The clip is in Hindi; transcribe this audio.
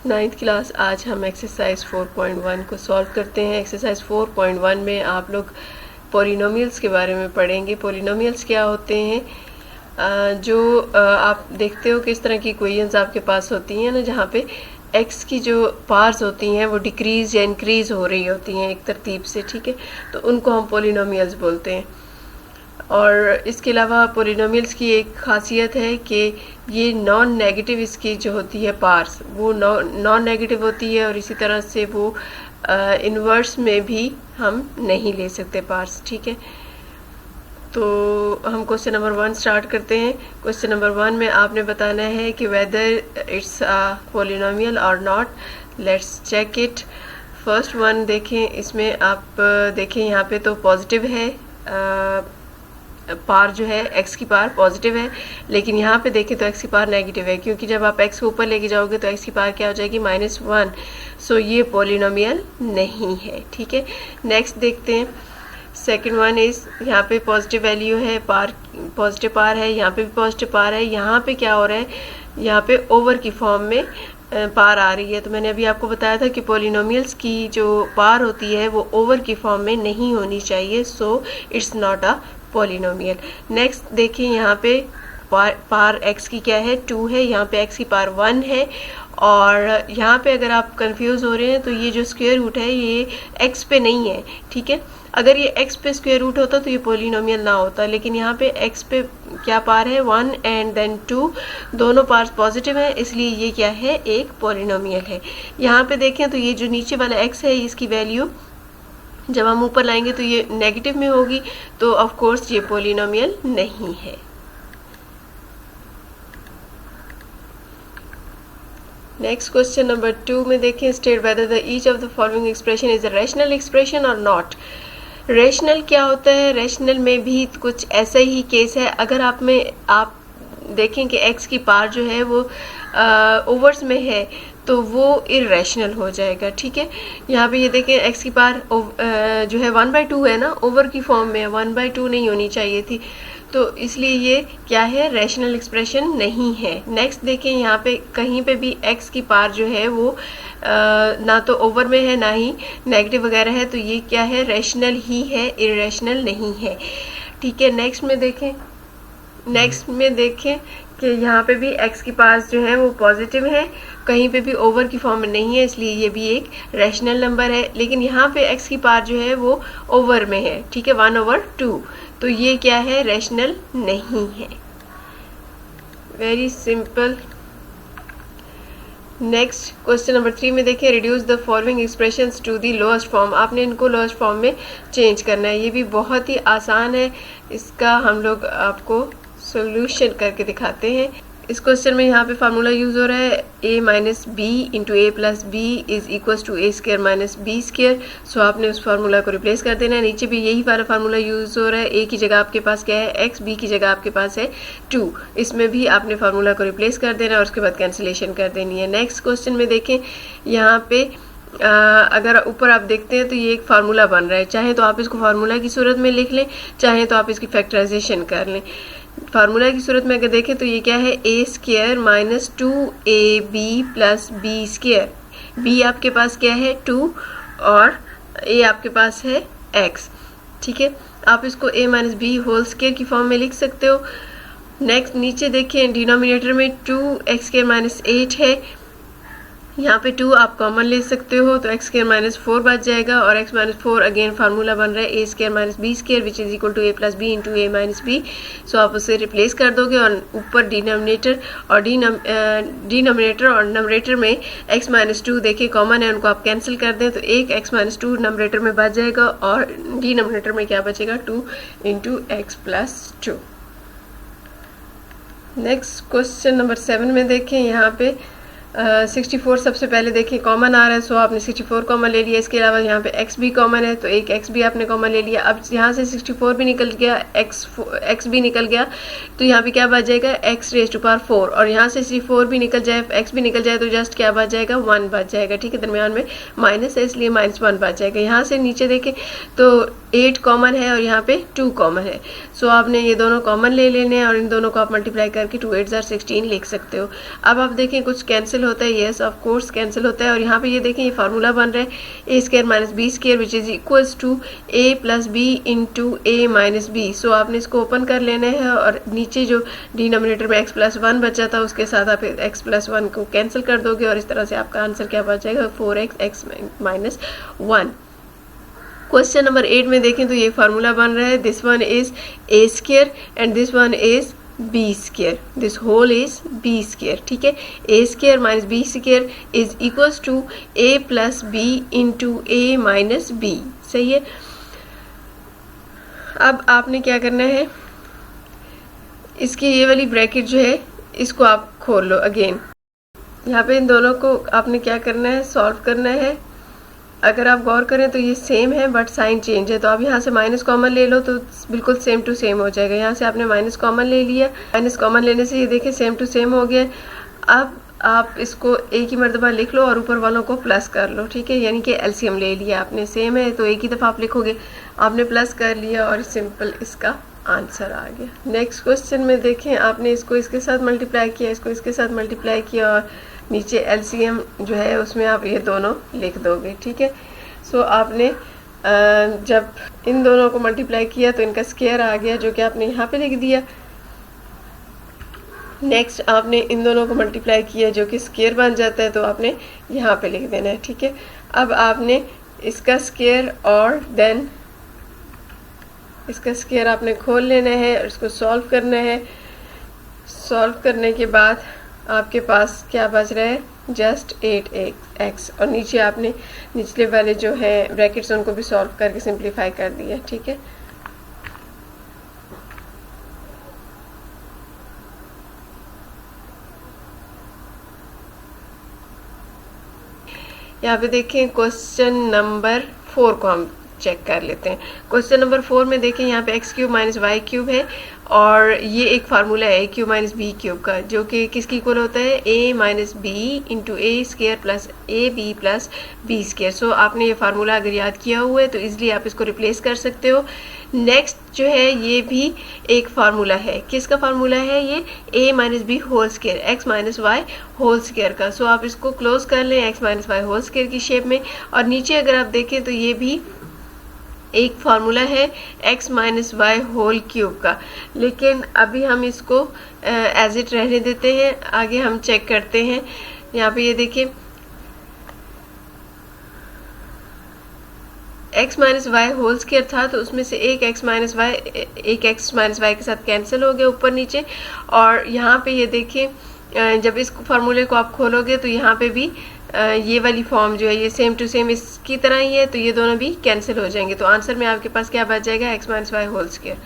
Ninth class. आज हम एक्सरसाइज 4.1 को सॉल्व करते हैं। एक्सरसाइज 4.1 में आप लोग पॉलिनोमियल्स के बारे में पढ़ेंगे। पॉलिनोमियल्स क्या होते हैं? आप देखते हो कि इस तरह की इक्वेशंस आपके पास होती हैं ना, जहाँ पे एक्स की जो पार्ट्स होती हैं वो डिक्रीज या इंक्रीज हो रही होती हैं एक तरतीब से, ठीक है, तो उनको हम पॉलिनोमियल्स बोलते हैं। और इसके अलावा पॉलिनोमियल्स की एक खासियत है कि ये नॉन नेगेटिव इसकी जो होती है पार्ट्स वो नॉन नेगेटिव होती है, और इसी तरह से वो इन्वर्स में भी हम नहीं ले सकते पार्ट्स, ठीक है। तो हम क्वेश्चन नंबर 1 स्टार्ट करते हैं। क्वेश्चन नंबर 1 में आपने बताना है कि वेदर इट्स अ पॉलिनोमियल और not. Let's check it. First one देखें, इसमें आप देखें यहाँ पे तो पॉजिटिव है, पार जो है एक्स की पार पॉजिटिव है, लेकिन यहाँ पे देखें तो एक्स की पार नेगेटिव है, क्योंकि जब आप एक्स को ऊपर लेके जाओगे तो एक्स की पार क्या हो जाएगी? -1। सो ये पॉलिनोमियल नहीं है, ठीक है। नेक्स्ट देखते हैं। सेकंड वन इज, यहाँ पे पॉजिटिव वैल्यू है, पार पॉजिटिव पार है, यहाँ पे भी पॉजिटिव पार है। यहाँ पे क्या हो रहा है? यहाँ पे ओवर की फॉर्म में पार आ रही है। तो मैंने अभी आपको बताया था कि पॉलिनोमियल्स की जो पार होती है वो ओवर की फॉर्म में नहीं होनी चाहिए, so it's not a polynomial. Next देखिए, यहाँ पे पार एक्स की क्या है? 2 है, यहाँ पे एक्स की पार 1 है, और यहाँ पे अगर आप कंफ्यूज हो रहे हैं तो ये जो स्क्वायर रूट है ये एक्स पे नहीं है, ठीक है। अगर ये एक्स पे स्क्वायर रूट होता तो ये पॉलिनोमियल ना होता, लेकिन यहाँ पे एक्स पे क्या पार है? 1 एंड देन 2, दोनों पार्ट्स पॉजिटिव है, इसलिए ये क्या है? एक पॉलिनोमियल है। यहाँ पे देखें तो ये जो नीचे वाला एक्स है इसकी वैल्यू जब हम ऊपर लाएंगे तो ये नेगेटिव में होगी, तो ऑफ कोर्स ये पॉलिनोमियल नहीं है। नेक्स्ट क्वेश्चन नंबर 2 में देखें, state whether the each of the following expression is a rational expression और नॉट। रैशनल क्या होता है? रैशनल में भी कुछ ऐसा ही केस है। अगर आप देखें कि एक्स की पार जो है वो ओवर्स में है तो वो इरेशनल हो जाएगा, ठीक है। यहाँ पे ये देखें एक्स की पार जो है 1/2 है ना, ओवर की फॉर्म में 1/2 नहीं होनी चाहिए थी, तो इसलिए ये क्या है? रैशनल एक्सप्रेशन नहीं है। नेक्स्ट देखें, यहाँ पे कहीं पे भी एक्स की पार जो है वो ना तो ओवर में है ना ही नेगेटिव वगैरह है, तो ये क्या है? रैशनल ही है, इरेशनल नहीं है, ठीक है। नेक्स्ट में देखें कि यहाँ पे भी एक्स की पास जो है वो पॉजिटिव है, कहीं पे भी ओवर की फॉर्म में नहीं है, इसलिए ये भी एक रैशनल नंबर है। लेकिन यहाँ पे एक्स की पार जो है वो ओवर में है, ठीक है, 1/2, तो ये क्या है? रैशनल नहीं है। Very simple. Next question number 3 में देखिए, reduce the following expressions to the lowest form. आपने इनको लोएस्ट फॉर्म में चेंज करना है। ये भी बहुत ही आसान है, इसका हम लोग आपको सॉल्यूशन करके दिखाते हैं। इस क्वेश्चन में यहाँ पे फार्मूला यूज हो रहा है a minus b into a plus b is equals to a square minus b square. So आपने उस फार्मूला को रिप्लेस कर देना है। नीचे भी यही वाला फार्मूला यूज हो रहा है। a की जगह आपके पास क्या है? x, b की जगह आपके पास है 2। इसमें भी आपने फार्मूला को रिप्लेस कर देना और उसके बाद कैंसिलेशन कर देनी है। नेक्स्ट क्वेश्चन में देखें, यहाँ पे अगर ऊपर आप देखते हैं तो ये एक फार्मूला बन रहा है। चाहे तो आप इसको फार्मूला की सूरत में लिख लें, चाहे तो आप इसकी फैक्टराइजेशन कर लें। फार्मूला की सूरत में अगर देखें तो ये क्या है? A square minus 2ab plus b square. B आपके पास क्या है? 2, और ए आपके पास है x, ठीक है। आप इसको a minus b whole square की फॉर्म में लिख सकते हो। नेक्स्ट नीचे देखें, डिनोमिनेटर में 2x स्क्वायर माइनस 8 है, यहाँ पे 2 आप कॉमन ले सकते हो तो x स्क्वायर माइनस 4 बच जाएगा, और x माइनस 4 अगेन फार्मूला बन रहा है a square minus b square which is equal to a plus b into a minus b. So आप उसे रिप्लेस कर दोगे, और ऊपर डिनोमिनेटर और नंबरेटर में x माइनस 2 देखिए कॉमन है, उनको आप कैंसिल कर दें तो एक x माइनस 2 नंबरेटर में बच जाएगा, और डिनोमिनेटर में क्या बचेगा? 2 into x plus 2। Next question number 7 में देखें, यहाँ पे 64 सबसे पहले देखिए कॉमन आ रहा है, सो आपने 64 कॉमन ले लिया। इसके अलावा यहाँ पे x भी कॉमन है तो एक x भी आपने कॉमन ले लिया। अब यहाँ से 64 भी निकल गया, x भी निकल गया, तो यहाँ पे क्या बच जाएगा? x रेज़ टू पावर 4, और यहाँ से 64 भी निकल जाए, x भी निकल जाए तो जस्ट क्या बच जाएगा? 1 बच जाएगा, ठीक है। दरमियान में माइनस है इसलिए -1 बच जाएगा। यहाँ से नीचे देखें तो 8 कॉमन है और यहाँ पे 2 कॉमन है, सो आपने ये दोनों कॉमन ले लेने हैं और इन दोनों को आप मल्टीप्लाई करके 2 8 16 लिख सकते हो। अब आप देखें कुछ कैंसिल कैंसिल होता है, यस ऑफ कोर्स कैंसिल होता है। और यहाँ पे ये देखें ये फार्मूला बन रहा है a square minus b square which is equals to a plus b into a minus b. So आपने इसको ओपन कर लेना है और नीचे जो डिनोमिनेटर में x प्लस 1 बचा था उसके साथ आप x प्लस 1 को कैंसिल कर दोगे और इस तरह से आपका आंसर क्या बच जाएगा 4x x minus 1। Question number 8 में देखें तो ये फार्मूला बन रहा है this one is a square and this one is b square, this whole is b square, ठीक है। A square minus b square is equals to a plus b into a minus b, सही है। अब आपने क्या करना है, इसकी ये वाली ब्रैकेट जो है इसको आप खोल लो अगेन। यहाँ पे इन दोनों को आपने क्या करना है, सॉल्व करना है। अगर आप गौर करें तो ये सेम है बट साइन चेंज है, तो आप यहाँ से माइनस कॉमन ले लो तो बिल्कुल सेम टू सेम हो जाएगा। यहाँ से आपने माइनस कॉमन ले लिया, माइनस कॉमन लेने से ये देखें सेम टू सेम हो गया। अब आप इसको एक ही मरतबा लिख लो और ऊपर वालों को प्लस कर लो, ठीक है, यानी कि एलसीएम ले लिया आपने, सेम है तो एक ही दफ़ा आप लिखोगे, आपने प्लस कर लिया और सिंपल इसका आंसर आ गया। नेक्स्ट क्वेश्चन में देखें, आपने इसको इसके साथ मल्टीप्लाई किया, इसको इसके साथ मल्टीप्लाई किया और नीचे एलसीएम जो है उसमें आप ये दोनों लिख दोगे, ठीक है। सो आपने जब इन दोनों को मल्टीप्लाई किया तो इनका स्क्वायर आ गया जो कि आपने यहाँ पे लिख दिया। नेक्स्ट आपने इन दोनों को मल्टीप्लाई किया जो कि स्क्वायर बन जाता है तो आपने यहाँ पे लिख देना है, ठीक है। अब आपने इसका स्क्वायर और देन इसका स्क्वायर आपने खोल लेना है और इसको सॉल्व करना है। सॉल्व करने के बाद आपके पास क्या बच रहा है, जस्ट 8x, और नीचे आपने निचले वाले जो है ब्रैकेट्स उनको भी सॉल्व करके सिंप्लीफाई कर दिया, ठीक है। यहाँ पे देखें क्वेश्चन नंबर 4 को हम चेक कर लेते हैं। क्वेश्चन नंबर 4 में देखें यहाँ पे x cube minus y cube है और ये एक फार्मूला है a cube minus b cube का जो कि किसकी इक्वल होता है a minus b into a square plus a b plus b square. So आपने ये फार्मूला अगर याद किया हुआ है तो इजीली आप इसको रिप्लेस कर सकते हो। नेक्स्ट जो है ये भी एक फार्मूला है, किसका फार्मूला है ये, a minus b whole square x minus y whole square का। सो आप इसको क्लोज कर लें x minus y whole square की शेप में। और नीचे अगर आप देखें तो ये भी एक फार्मूला है x minus y whole cube का, लेकिन अभी हम इसको एज इट रहने देते हैं, आगे हम चेक करते हैं। यहाँ पे ये देखिए x minus y whole square था तो उसमें से एक x माइनस वाई के साथ कैंसिल हो गया ऊपर नीचे। और यहाँ पे ये देखिए जब इस फार्मूले को आप खोलोगे तो यहाँ पे भी ये वाली फॉर्म जो है ये सेम टू सेम इसकी तरह ही है, तो ये दोनों भी कैंसिल हो जाएंगे। तो आंसर में आपके पास क्या बच जाएगा, x minus y whole square.